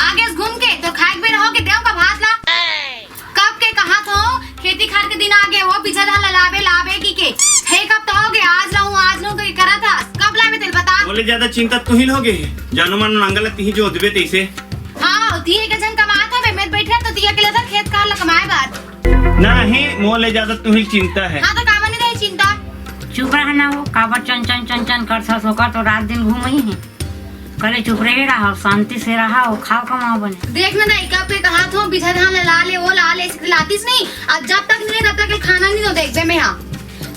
आगे घूम के तो खाए भी रहोगे देव का भात ला। कब के कहा तो खेती खार के दिन आगे वो पीछे धा लावे लावे की के हे कब तो होगे आज लहू के करा था कब लावे तेल बता। बोले ज्यादा चिंता तू ही लोगे जानो मानो नांगल ती जो दबे तैसे। हां ती के जन कमात है मैं बैठे तो ती अकेले था खेत का कमाए बात नहीं मोले ज्यादा तू ही चिंता है। हां तो कावा नहीं रही चिंता चुप रहना हो काबर चन कर सोकर तो रात दिन घूम ही है करे चुप रहे रहा शांति से रहा हो खाओ कमाओ बने। देखना नहीं कब के कहा तो बिछा धान ला ले वो ला ले लातीस नहीं अब जब तक नहीं तब तक खाना नहीं तो देखबे में। हां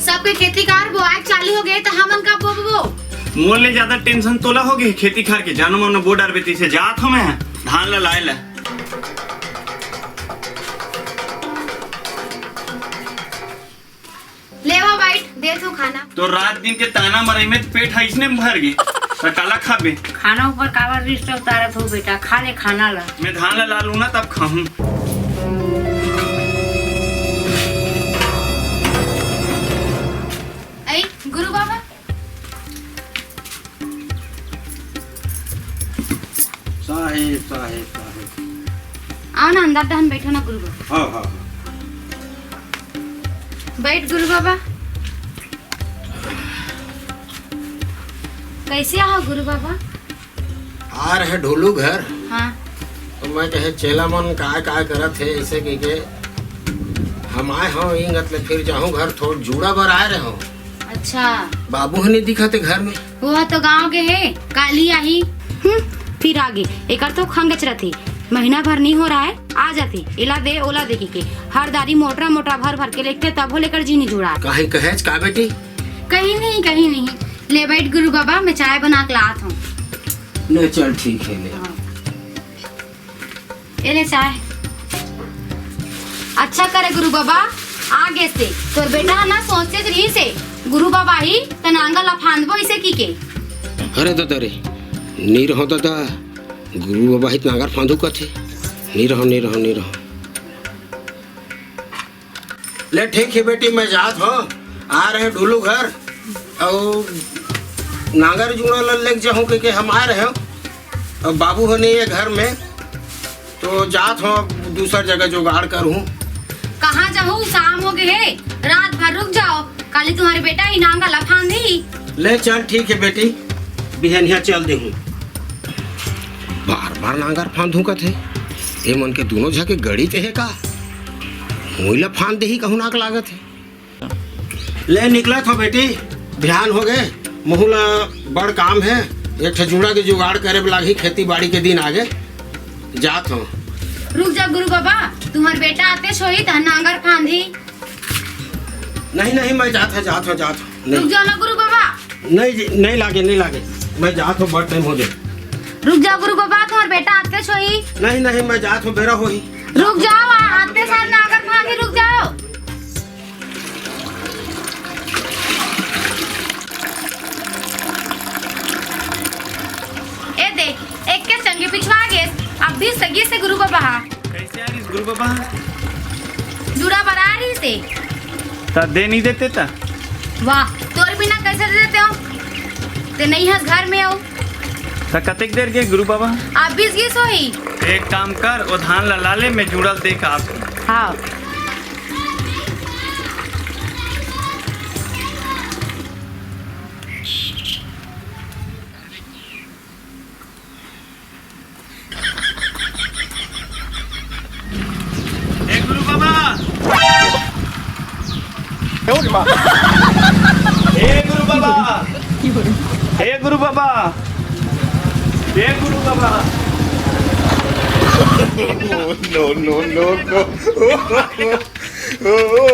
सबके खेती कार बोआई चालू हो गए तो हमन का वो मोले ज्यादा टेंशन तोला होगे खेती खार के जानो मानो बो डर बेती से जात हो मैं धान ला लाए ला। लेवा बैठ दे तो खाना तो रात दिन के ताना मरई में पेट है इसने भर गए सकाला खाबे खाना ऊपर काबर रिश्ता उतारत हो बेटा खा ले खाना ला। मैं धान ला लू ना तब खाऊं। ऐ गुरु बाबा साहेब आओ ना अंदर दहन बैठो ना गुरु बाबा। हाँ बैठ गुरु बाबा कैसे आओ गुरु बाबा। आ रहे ढोलू घर। हाँ तो मैं कहे चेला मन काय करत है ऐसे के हम आए हो इंगत ले फिर जाऊं घर थोड़ा जूड़ा बर आए रहे हो। अच्छा बाबू नहीं दिखते घर में। वो तो गांव के है काली आई फिर आगे एक तो खंगच रहती महीना भर नहीं हो रहा है आ जाती इला दे ओला देखी के हर दारी मोटा भर के लेते तब हो लेकर जी नहीं जुड़ा। कहीं कहेज का बेटी कहीं नहीं ले बैठ गुरु बाबा मैं चाय बना के लात हूँ। ले चल ठीक है ले। ये ले चाय। अच्छा करे गुरु बाबा आगे से तोर बेटा ना सोचते रही से गुरु बाबा ही तनांगा लफांदबो इसे की के। अरे दादा रे नी रहो दादा गुरु बाबा ही नागर फांदू कथे नी रहो ले ठीक है बेटी मैं जात हो आ रहे ढोलू घर और नागर जुड़ा लग जाऊं के हम आ रहे हो अब बाबू हो नहीं है घर में तो जात हो दूसर जगह जुगाड़ करूं। कहाँ जाऊँ शाम हो गए है रात भर रुक जाओ कल तुम्हारे बेटा ही नांगा लफान दी। ले चल ठीक है बेटी बिहनिया चल दे हूँ बार नांगर फांदू का थे ये मन के दोनों झके गड़ी ते है का मोइला फांद दे ही कहूँ नाक लागत है। ले निकला था बेटी ध्यान हो गए मुहला बड़ काम है एक जुड़ा के जुगाड़ करे लागी खेती बाड़ी के दिन आगे जात हो। रुक जा गुरु बाबा तुम्हारे बेटा आते सोई तो नांगर फांदी। नहीं मैं जात हो रुक जाओ ना गुरु बाबा। नहीं लागे मैं जात हो बड़ टाइम हो गए। रुक जाओ गुरु बाबा तुम्हारे बेटा आते सोई। नहीं मैं जात हो बेरा होई। रुक जाओ आते साथ नांगर फांदी रुक जाओ। ए देख एक के संगे पिछवा गए अब भी सगी से गुरु बाबा। कैसे आ रही गुरु बाबा जुड़ा बरा रही से ता दे नहीं देते ता। वाह तोर बिना कैसे दे देते हो ते नहीं है घर में आओ ता कतेक देर के गुरु बाबा आप 20 होई। एक काम कर ओ धान ला लाले में जुड़ल देख आप। हाँ गुरु बाबा हे गुरु बाबा No.